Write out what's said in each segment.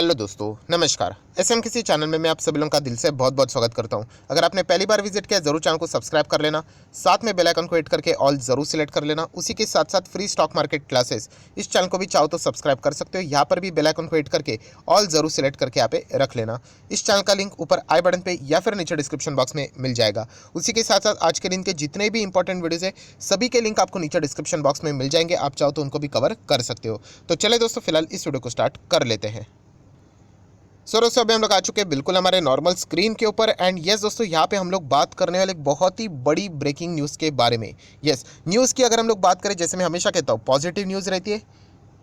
Hello दोस्तों, नमस्कार। SM किसी चैनल में मैं आप सभी लोगों का दिल से बहुत बहुत स्वागत करता हूं। अगर आपने पहली बार विजिट किया जरूर चैनल को सब्सक्राइब कर लेना, साथ में बेल आइकन को हिट करके ऑल जरूर सिलेक्ट कर लेना। उसी के साथ साथ फ्री स्टॉक मार्केट क्लासेस इस चैनल को भी चाहो तो सब्सक्राइब कर सकते हो। यहाँ पर भी बेल आइकन को हिट करके ऑल जरूर सिलेक्ट करके यहाँ पे रख लेना। इस चैनल का लिंक ऊपर आई बटन पे या फिर नीचे डिस्क्रिप्शन बॉक्स में मिल जाएगा। उसी के साथ साथ आज के दिन के जितने भी इंपॉर्टेंट वीडियोज है सभी के लिंक आपको नीचे डिस्क्रिप्शन बॉक्स में मिल जाएंगे, आप चाहो तो उनको भी कवर कर सकते हो। तो चले दोस्तों, फिलहाल इस वीडियो को स्टार्ट कर लेते हैं। दोस्तों अभी हम लोग आ चुके हैं बिल्कुल हमारे नॉर्मल स्क्रीन के ऊपर। एंड यस दोस्तों, यहाँ पे हम लोग बात करने वाले एक बहुत ही बड़ी ब्रेकिंग न्यूज़ के बारे में। यस, न्यूज़ की अगर हम लोग बात करें, जैसे मैं हमेशा कहता हूँ, पॉजिटिव न्यूज़ रहती है,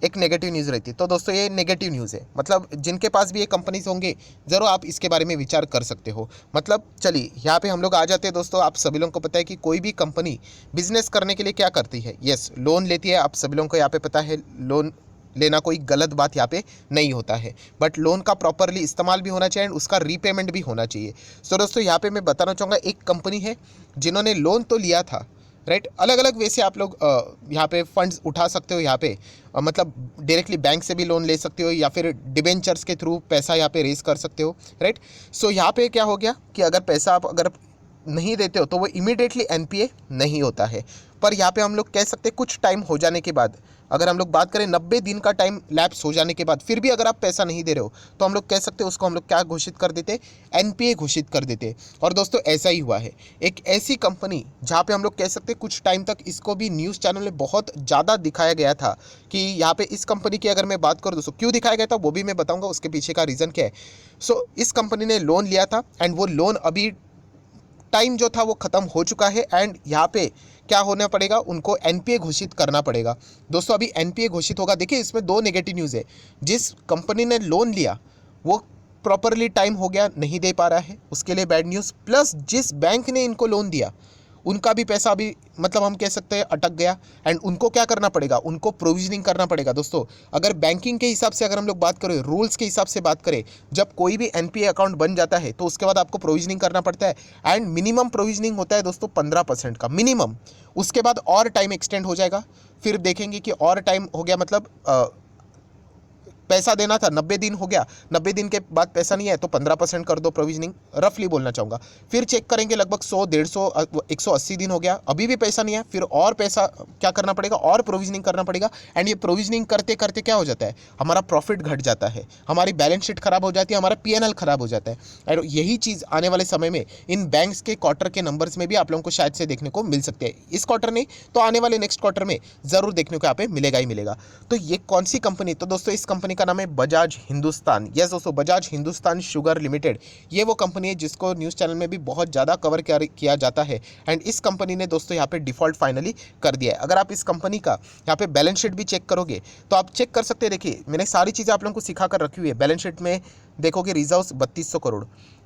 एक नेगेटिव न्यूज़ रहती है। तो दोस्तों ये नेगेटिव न्यूज़ है, मतलब जिनके पास भी ये कंपनीज होंगे ज़रूर आप इसके बारे में विचार कर सकते हो। मतलब चलिए यहाँ पे हम लोग आ जाते हैं दोस्तों। आप सभी लोगों को पता है कि कोई भी कंपनी बिजनेस करने के लिए क्या करती है, यस लोन लेती है। आप सभी लोगों को यहाँ पे पता है लोन लेना कोई गलत बात यहाँ पे नहीं होता है, बट लोन का प्रॉपरली इस्तेमाल भी होना चाहिए एंड उसका रीपेमेंट भी होना चाहिए। सो दोस्तों यहाँ पे मैं बताना चाहूँगा, एक कंपनी है जिन्होंने लोन तो लिया था, राइट। अलग अलग वे से आप लोग यहाँ पे फंड्स उठा सकते हो। यहाँ पे मतलब डायरेक्टली बैंक से भी लोन ले सकते हो या फिर डिबेंचर्स के थ्रू पैसा यहाँ पे रेज कर सकते हो, राइट। सो यहाँ पे क्या हो गया कि अगर पैसा आप अगर नहीं देते हो तो वो इमीडिएटली एनपीए नहीं होता है। पर यहाँ पे हम लोग कह सकते हैं कुछ टाइम हो जाने के बाद, अगर हम लोग बात करें 90 दिन का टाइम लैप्स हो जाने के बाद फिर भी अगर आप पैसा नहीं दे रहे हो तो हम लोग कह सकते हैं उसको हम लोग क्या घोषित कर देते, एनपीए घोषित कर देते। और दोस्तों ऐसा ही हुआ है। एक ऐसी कंपनी जहाँ पे हम लोग कह सकते हैं कुछ टाइम तक इसको भी न्यूज़ चैनल में बहुत ज़्यादा दिखाया गया था कि यहाँ पे इस कंपनी की अगर मैं बात करूँ दोस्तों, क्यों दिखाया गया था वो भी मैं बताऊँगा, उसके पीछे का रीज़न क्या है। सो इस कंपनी ने लोन लिया था एंड वो लोन अभी टाइम जो था वो ख़त्म हो चुका है। एंड यहाँ पे क्या होना पड़ेगा, उनको एनपीए घोषित करना पड़ेगा। दोस्तों अभी एनपीए घोषित होगा। देखिए इसमें दो नेगेटिव न्यूज़ है। जिस कंपनी ने लोन लिया वो प्रॉपरली टाइम हो गया, नहीं दे पा रहा है, उसके लिए बैड न्यूज़। प्लस जिस बैंक ने इनको लोन दिया उनका भी पैसा अभी मतलब हम कह सकते हैं अटक गया। एंड उनको क्या करना पड़ेगा, उनको प्रोविजनिंग करना पड़ेगा। दोस्तों अगर बैंकिंग के हिसाब से अगर हम लोग बात करें, रूल्स के हिसाब से बात करें, जब कोई भी एनपीए अकाउंट बन जाता है तो उसके बाद आपको प्रोविजनिंग करना पड़ता है। एंड मिनिमम प्रोविजनिंग होता है दोस्तों 15% का मिनिमम। उसके बाद और टाइम एक्सटेंड हो जाएगा, फिर देखेंगे कि और टाइम हो गया, मतलब पैसा देना था 90 दिन हो गया, 90 दिन के बाद पैसा नहीं है तो 15% कर दो प्रोविजनिंग, रफली बोलना चाहूँगा। फिर चेक करेंगे लगभग 100, 150, 180 दिन हो गया, अभी भी पैसा नहीं है, फिर और पैसा क्या करना पड़ेगा, और प्रोविजनिंग करना पड़ेगा। एंड ये प्रोविजनिंग करते करते क्या हो जाता है, हमारा प्रॉफिट घट जाता है, हमारी बैलेंस शीट खराब हो जाती है, हमारा पीएनएल खराब हो जाता है। और यही चीज़ आने वाले समय में इन बैंक्स के क्वार्टर के नंबर्स में भी आप लोगों को शायद से देखने को मिल सकते हैं। इस क्वार्टर नहीं तो आने वाले नेक्स्ट क्वार्टर में ज़रूर देखने को यहाँ पे मिलेगा ही मिलेगा। तो ये कौन सी कंपनी, तो दोस्तों इस कंपनी का नाम है बजाज हिंदुस्तान। यस दोस्तों, बजाज हिंदुस्तान शुगर लिमिटेड, ये वो कंपनी है जिसको न्यूज़ चैनल में भी बहुत ज़्यादा कवर किया जाता है। एंड इस कंपनी ने दोस्तों यहाँ पे डिफ़ॉल्ट फाइनली कर दिया है। अगर आप इस कंपनी का यहाँ पे बैलेंस शीट भी चेक करोगे तो आप चेक कर सकते हैं। देखिए मैंने सारी चीज़ें आप लोगों को सिखा कर रखी हुई है। बैलेंस शीट में देखोगे रिजर्व्स 3200 करोड़,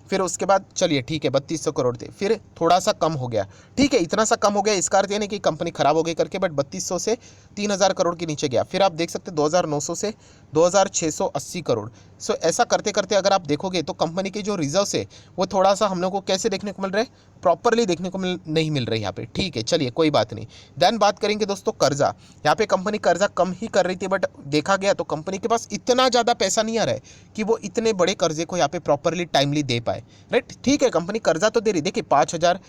फिर उसके बाद चलिए ठीक है 3200 करोड़ थे, फिर थोड़ा सा कम हो गया, ठीक है इतना सा कम हो गया, इसका अर्थ ये नहीं कि कंपनी खराब हो गई करके, बट 3200 से 3000 करोड़ के नीचे गया। फिर आप देख सकते हैं 2900 से 2680 करोड़। सो ऐसा करते करते अगर आप देखोगे तो कंपनी के जो रिजर्व्स है वो थोड़ा सा हम लोग को कैसे देखने को मिल रहा है, प्रॉपरली देखने को नहीं मिल रही यहाँ पे, ठीक है चलिए कोई बात नहीं। देन बात करेंगे दोस्तों कर्जा। यहाँ पे कंपनी कर्जा कम ही कर रही थी, बट देखा गया तो कंपनी के पास इतना ज़्यादा पैसा नहीं आ रहा है कि वो इतने बड़े कर्जे को यहाँ पे प्रॉपरली टाइमली दे पाए, राइट। ठीक है कंपनी कर्जा तो दे रही, देखिए 5000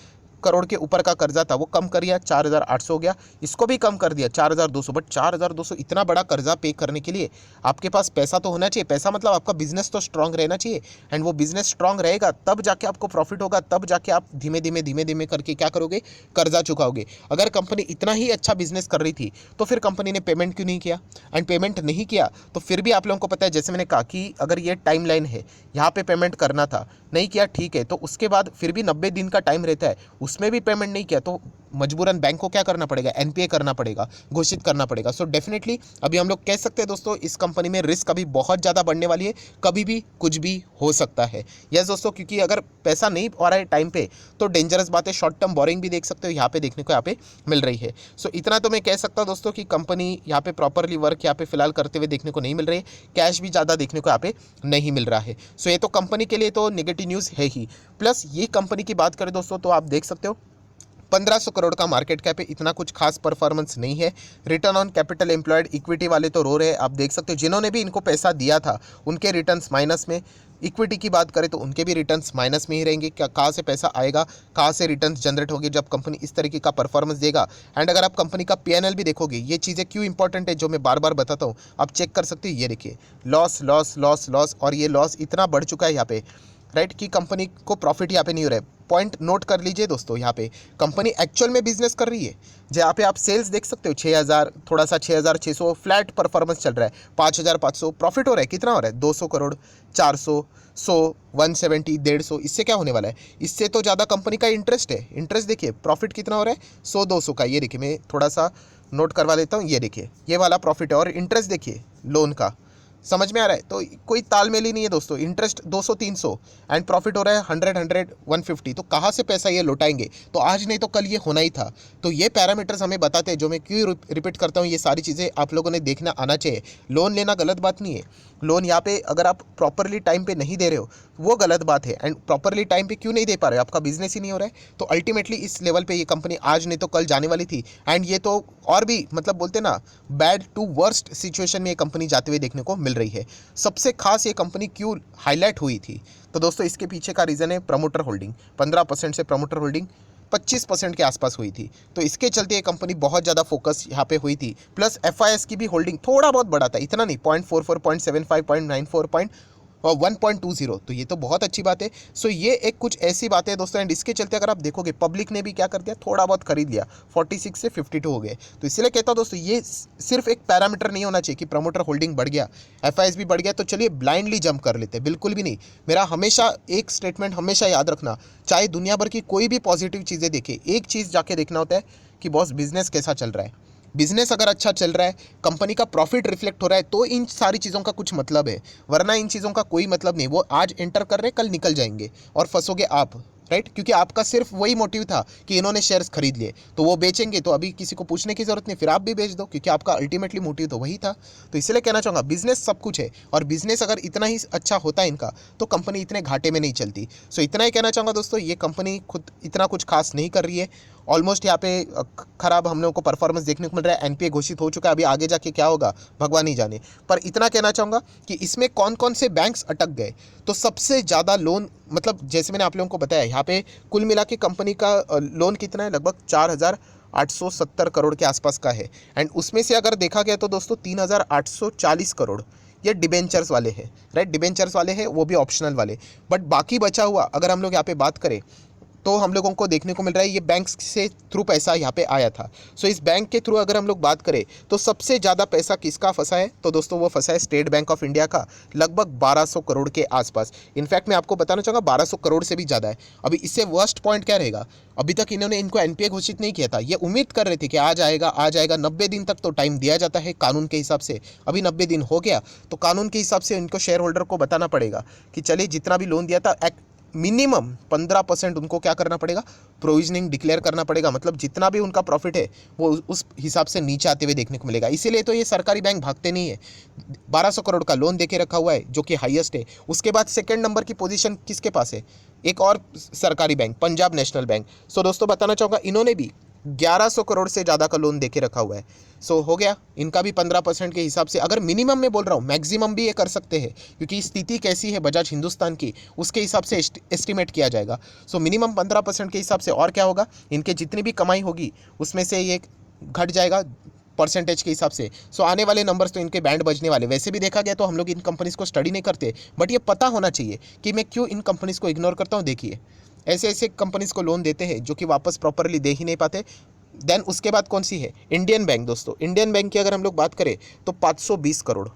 करोड़ के ऊपर का कर्जा था वो कम कर दिया, 4800 हो गया, इसको भी कम कर दिया 4200। बट 4200 इतना बड़ा कर्जा पे करने के लिए आपके पास पैसा तो होना चाहिए। पैसा मतलब आपका बिजनेस तो स्ट्रांग रहना चाहिए। एंड वो बिजनेस स्ट्रांग रहेगा तब जाके आपको प्रॉफिट होगा, तब जाके आप धीमे धीमे करके क्या करोगे, कर्जा चुकाओगे। अगर कंपनी इतना ही अच्छा बिजनेस कर रही थी तो फिर कंपनी ने पेमेंट क्यों नहीं किया। एंड पेमेंट नहीं किया तो फिर भी आप लोगों को पता है, जैसे मैंने कहा कि अगर ये टाइम लाइन है, यहाँ पे पेमेंट करना था, नहीं किया, ठीक है, तो उसके बाद फिर भी 90 दिन का टाइम रहता है, उसमें भी पेमेंट नहीं किया तो मजबूरन बैंक को क्या करना पड़ेगा, एनपीए करना पड़ेगा, घोषित करना पड़ेगा। सो डेफिनेटली अभी हम लोग कह सकते हैं दोस्तों इस कंपनी में रिस्क अभी बहुत ज़्यादा बढ़ने वाली है, कभी भी कुछ भी हो सकता है। यस दोस्तों, क्योंकि अगर पैसा नहीं आ रहा है टाइम पे तो डेंजरस बात है, शॉर्ट टर्म बोरिंग भी देख सकते हो यहाँ पे देखने को यहाँ पे मिल रही है। सो इतना तो मैं कह सकता हूँ दोस्तों कि कंपनी यहाँ पे प्रॉपरली वर्क यहाँ पे फिलहाल करते हुए देखने को नहीं मिल रही है, कैश भी ज़्यादा देखने को यहाँ पे नहीं मिल रहा है। सो ये तो कंपनी के लिए तो नेगेटिव न्यूज़ है ही। प्लस ये कंपनी की बात करें दोस्तों तो आप देख सकते हो 1500 करोड़ का मार्केट कैप है, इतना कुछ खास परफॉर्मेंस नहीं है। Return on capital employed, equity वाले तो रो रहे हैं, आप देख सकते हो जिन्होंने भी इनको पैसा दिया था उनके रिटर्न्स माइनस में। इक्विटी की बात करें तो उनके भी रिटर्न्स माइनस में ही रहेंगे। क्या कहाँ से पैसा आएगा, कहाँ से रिटर्न्स जनरेट होगी जब कंपनी इस तरीके का परफॉर्मेंस देगा। एंड अगर आप कंपनी का पीएनएल भी देखोगे, ये चीज़ें क्यों इंपॉर्टेंट है जो मैं बार बार बताता हूँ, आप चेक कर सकते हो। ये देखिए लॉस लॉस लॉस लॉस, और ये लॉस इतना बढ़ चुका है यहाँ पे, राइट, कि कंपनी को प्रॉफिट यहाँ पे नहीं हो रहा है। पॉइंट नोट कर लीजिए दोस्तों, यहाँ पे कंपनी एक्चुअल में बिजनेस कर रही है। जहाँ पे आप सेल्स देख सकते हो 6000, थोड़ा सा 6600 फ्लैट परफॉर्मेंस चल रहा है, 5500 प्रॉफिट हो रहा है। कितना हो रहा है, 200 करोड़, 400, 100, 170, 150। इससे क्या होने वाला है, इससे तो ज़्यादा कंपनी का इंटरेस्ट है। इंटरेस्ट देखिए, प्रॉफिट कितना हो रहा है, 100, 200 का। ये देखिए मैं थोड़ा सा नोट करवा देता हूँ, ये देखिए ये वाला प्रॉफिट है, और इंटरेस्ट देखिए लोन का, समझ में आ रहा है। तो कोई तालमेल ही नहीं है दोस्तों, इंटरेस्ट 200, 300 एंड प्रॉफिट हो रहा है 100, 150। तो कहाँ से पैसा ये लौटाएंगे, तो आज नहीं तो कल ये होना ही था। तो ये पैरामीटर्स हमें बताते हैं, जो मैं क्यों रिपीट करता हूँ, ये सारी चीज़ें आप लोगों ने देखना आना चाहिए। लोन लेना गलत बात नहीं है, लोन यहाँ पे अगर आप प्रॉपरली टाइम पे नहीं दे रहे हो वो गलत बात है। एंड प्रॉपरली टाइम पे क्यों नहीं दे पा रहे हो, आपका बिजनेस ही नहीं हो रहा है। तो अल्टीमेटली इस लेवल पे ये कंपनी आज नहीं तो कल जाने वाली थी। एंड ये तो और भी मतलब बोलते ना, बैड टू वर्स्ट सिचुएशन में ये कंपनी जाते हुए देखने को मिल रही है। सबसे खास ये कंपनी क्यों हाईलाइट हुई थी, तो दोस्तों इसके पीछे का रीज़न है प्रमोटर होल्डिंग। 15% से प्रमोटर होल्डिंग 25% के आसपास हुई थी। तो इसके चलते ये कंपनी बहुत ज़्यादा फोकस यहाँ पे हुई थी। प्लस एफआईएस की भी होल्डिंग थोड़ा बहुत बढ़ा था, इतना नहीं, 0.44, 0.75, 0.94, और 1.20। तो ये तो बहुत अच्छी बात है। सो ये एक कुछ ऐसी बात है दोस्तों। एंड इसके चलते अगर आप देखोगे पब्लिक ने भी क्या कर दिया, थोड़ा बहुत खरीद लिया, 46 से 52 हो गए। तो इसलिए कहता हूँ दोस्तों, ये सिर्फ एक पैरामीटर नहीं होना चाहिए कि प्रमोटर होल्डिंग बढ़ गया, एफआईएस भी बढ़ गया तो चलिए ब्लाइंडली जंप कर लेते, बिल्कुल भी नहीं। मेरा हमेशा एक स्टेटमेंट हमेशा याद रखना, चाहे दुनिया भर की कोई भी पॉजिटिव चीज़ें देखे, एक चीज़ जाके देखना होता है कि बॉस बिजनेस कैसा चल रहा है। बिजनेस अगर अच्छा चल रहा है, कंपनी का प्रॉफिट रिफ्लेक्ट हो रहा है, तो इन सारी चीज़ों का कुछ मतलब है, वरना इन चीज़ों का कोई मतलब नहीं। वो आज एंटर कर रहे हैं, कल निकल जाएंगे और फंसोगे आप, राइट, क्योंकि आपका सिर्फ वही मोटिव था कि इन्होंने शेयर्स खरीद लिए तो वो बेचेंगे, तो अभी किसी को पूछने की जरूरत नहीं, फिर आप भी बेच दो, क्योंकि आपका अल्टीमेटली मोटिव तो वही था। तो इसलिए कहना चाहूँगा, बिजनेस सब कुछ है, और बिजनेस अगर इतना ही अच्छा होता है इनका, तो कंपनी इतने घाटे में नहीं चलती। सो इतना ही कहना चाहूँगा दोस्तों, ये कंपनी खुद इतना कुछ खास नहीं कर रही है। ऑलमोस्ट यहाँ पे खराब हम लोगों को परफॉर्मेंस देखने को मिल रहा है। एनपीए घोषित हो चुका है, अभी आगे जाके क्या होगा भगवान ही जाने। पर इतना कहना चाहूँगा कि इसमें कौन कौन से बैंक्स अटक गए, तो सबसे ज़्यादा लोन, मतलब जैसे मैंने आप लोगों को बताया, यहाँ पे कुल मिला के कंपनी का लोन कितना है, लगभग 4870 करोड़ के आसपास का है। एंड उसमें से अगर देखा गया तो दोस्तों 3840 करोड़ ये डिबेंचर्स वाले हैं, राइट, डिबेंचर्स वाले हैं, वो भी ऑप्शनल वाले। बट बाकी बचा हुआ अगर हम लोग यहाँ पे बात करें, तो हम लोगों को देखने को मिल रहा है ये बैंक से थ्रू पैसा यहाँ पे आया था। सो इस बैंक के थ्रू अगर हम लोग बात करें तो सबसे ज़्यादा पैसा किसका फंसा है, तो दोस्तों वो फंसा है स्टेट बैंक ऑफ इंडिया का, लगभग 1200 करोड़ के आसपास। इनफैक्ट मैं आपको बताना चाहूँगा 1200 करोड़ से भी ज़्यादा है। अभी इससे वर्स्ट पॉइंट क्या रहेगा, अभी तक इन्होंने इनको एनपीए घोषित नहीं किया था, ये उम्मीद कर रहे थे कि आ जाएगा आ जाएगा, 90 दिन तक तो टाइम दिया जाता है कानून के हिसाब से। अभी 90 दिन हो गया, तो कानून के हिसाब से इनको शेयर होल्डर को बताना पड़ेगा कि चलिए जितना भी लोन दिया था, मिनिमम 15% उनको क्या करना पड़ेगा, प्रोविजनिंग डिक्लेयर करना पड़ेगा। मतलब जितना भी उनका प्रॉफिट है वो उस हिसाब से नीचे आते हुए देखने को मिलेगा। इसीलिए तो ये सरकारी बैंक भागते नहीं है। 1200 करोड़ का लोन देके रखा हुआ है, जो कि हाईएस्ट है। उसके बाद सेकंड नंबर की पोजीशन किसके पास है, एक और सरकारी बैंक, पंजाब नेशनल बैंक। सो दोस्तों बताना चाहूँगा, इन्होंने भी 1100 करोड़ से ज़्यादा का लोन देके रखा हुआ है। सो हो गया, इनका भी 15% के हिसाब से, अगर मिनिमम में बोल रहा हूँ, मैक्सिमम भी ये कर सकते हैं, क्योंकि स्थिति कैसी है बजाज हिंदुस्तान की, उसके हिसाब से एस्टिमेट किया जाएगा। सो मिनिमम 15% के हिसाब से। और क्या होगा, इनके जितनी भी कमाई होगी उसमें से ये घट जाएगा परसेंटेज के हिसाब से। सो आने वाले नंबर्स तो इनके बैंड बजने वाले। वैसे भी देखा गया तो हम लोग इन कंपनीज़ को स्टडी नहीं करते, बट ये पता होना चाहिए कि मैं क्यों इन कंपनीज़ को इग्नोर करता हूँ। देखिए ऐसे ऐसे कंपनीज़ को लोन देते हैं जो कि वापस प्रॉपरली दे ही नहीं पाते। देन उसके बाद कौन सी है, इंडियन बैंक। दोस्तों इंडियन बैंक की अगर हम लोग बात करें तो 520 करोड़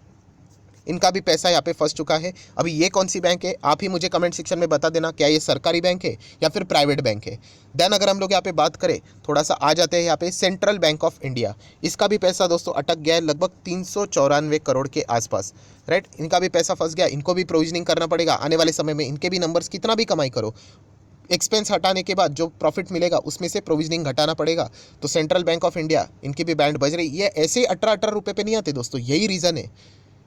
इनका भी पैसा यहाँ पे फंस चुका है। अभी ये कौन सी बैंक है, आप ही मुझे कमेंट सेक्शन में बता देना, क्या ये सरकारी बैंक है या फिर प्राइवेट बैंक है। देन अगर हम लोग यहाँ पे बात करें, थोड़ा सा आ जाते हैं यहाँ पे सेंट्रल बैंक ऑफ इंडिया। इसका भी पैसा दोस्तों अटक गया है, लगभग 394 करोड़ के आसपास, राइट। इनका भी पैसा फंस गया, इनको भी प्रोविजनिंग करना पड़ेगा आने वाले समय में। इनके भी नंबर्स, कितना भी कमाई करो, एक्सपेंस हटाने के बाद जो प्रॉफिट मिलेगा उसमें से प्रोविजनिंग घटाना पड़ेगा। तो सेंट्रल बैंक ऑफ इंडिया, इनकी भी बैंड बज रही। ये ऐसे 18 रुपये पे नहीं आते दोस्तों, यही रीज़न है।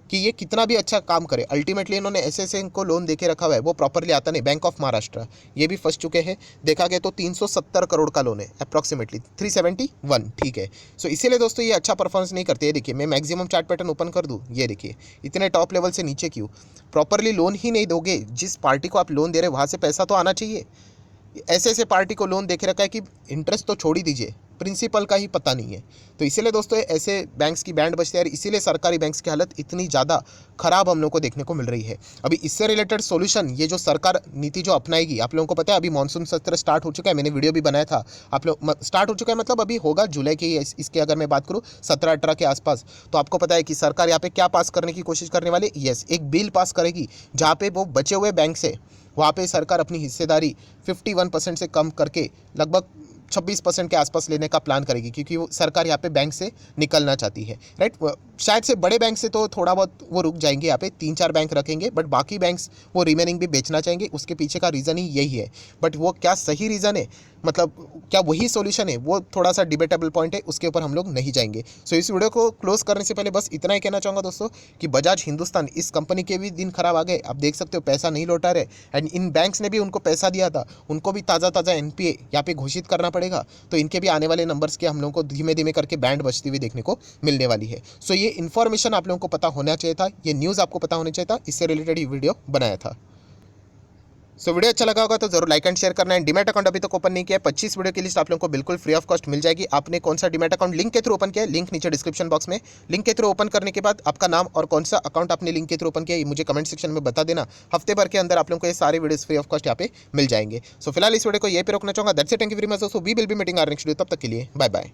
कि ये कितना भी अच्छा काम करे, अल्टीमेटली इन्होंने ऐसे ऐसे इनको लोन देके रखा हुआ है, वो प्रॉपरली आता नहीं। बैंक ऑफ महाराष्ट्र ये भी फंस चुके हैं, देखा गया तो 370 करोड़ का लोन है अप्रॉक्सीमेटली, 371, ठीक है। सो इसीलिए दोस्तों ये अच्छा परफॉर्मेंस नहीं करते। ये देखिए, मैं मैक्सिमम चार्ट पैटर्न ओपन कर दूँ, ये देखिए इतने टॉप लेवल से नीचे क्यों? प्रॉपरली लोन ही नहीं दोगे, जिस पार्टी को आप लोन दे रहे हो वहाँ से पैसा तो आना चाहिए। ऐसे ऐसे पार्टी को लोन देके रखा है कि इंटरेस्ट तो छोड़ ही दीजिए, प्रिंसिपल का ही पता नहीं है। तो इसीलिए दोस्तों ऐसे बैंक्स की बैंड बजती है, और इसीलिए सरकारी बैंक्स की हालत इतनी ज़्यादा खराब हम लोग को देखने को मिल रही है। अभी इससे रिलेटेड सॉल्यूशन, ये जो सरकार नीति जो अपनाएगी, आप लोगों को पता है अभी मानसून सत्र स्टार्ट हो चुका है, मैंने वीडियो भी बनाया था। आप लोग स्टार्ट हो चुका है मतलब अभी होगा जुलाई के, इसके अगर मैं बात करूँ 17-18 के आसपास। तो आपको पता है कि सरकार यहाँ पे क्या पास करने की कोशिश करने वाली, यस, एक बिल पास करेगी जहाँ पे वो बचे हुए बैंक से, वहाँ पे सरकार अपनी हिस्सेदारी 51% से कम करके लगभग 26% के आसपास लेने का प्लान करेगी, क्योंकि वो सरकार यहाँ पे बैंक से निकलना चाहती है, राइट। शायद से बड़े बैंक से तो थोड़ा बहुत वो रुक जाएंगे, यहाँ पे 3-4 बैंक रखेंगे, बट बाकी बैंक्स वो रिमेनिंग भी बेचना चाहेंगे। उसके पीछे का रीज़न ही यही है, बट वो क्या सही रीज़न है, मतलब क्या वही सॉल्यूशन है, वो थोड़ा सा डिबेटेबल पॉइंट है, उसके ऊपर हम लोग नहीं जाएंगे। सो इस वीडियो को क्लोज करने से पहले बस इतना ही कहना चाहूँगा दोस्तों कि बजाज हिंदुस्तान, इस कंपनी के भी दिन खराब आ गए। आप देख सकते हो पैसा नहीं लौटा रहे, एंड इन बैंक्स ने भी उनको पैसा दिया था, उनको भी ताज़ा ताज़ा NPA यहाँ पे घोषित करना पड़ेगा। तो इनके भी आने वाले नंबर्स के हम लोगों को धीमे धीमे करके बैंड बजती हुई देखने को मिलने वाली है। सो ये इन्फॉर्मेशन आप लोगों को पता होना चाहिए था, ये न्यूज़ आपको पता होना चाहिए था, इससे रिलेटेड ये वीडियो बनाया था। सो वीडियो अच्छा लगा होगा तो जरूर लाइक एंड शेयर करना है। डीमैट अकाउंट अभी तक ओपन नहीं किया है, 25 वीडियो की लिस्ट आप लोगों को बिल्कुल फ्री ऑफ कॉस्ट मिल जाएगी। आपने कौन सा डीमैट अकाउंट लिंक के थ्रू ओपन किया है, लिंक नीचे डिस्क्रिप्शन बॉक्स में। लिंक के थ्रू ओपन करने के बाद आपका नाम और कौन सा अकाउंट आपने लिंक के थ्रू ओपन किया है मुझे कमेंट सेक्शन में बता देना। हफ्ते भर के अंदर आप लोगों को ये सारे वीडियोस फ्री ऑफ कॉस्ट यहाँ पे मिल जाएंगे। सो फिलहाल इस वीडियो को ये पे रोकना चाहूँगा। That's it, thank you very much. So we will be meeting our next video, तब तक के लिए बाय बाय।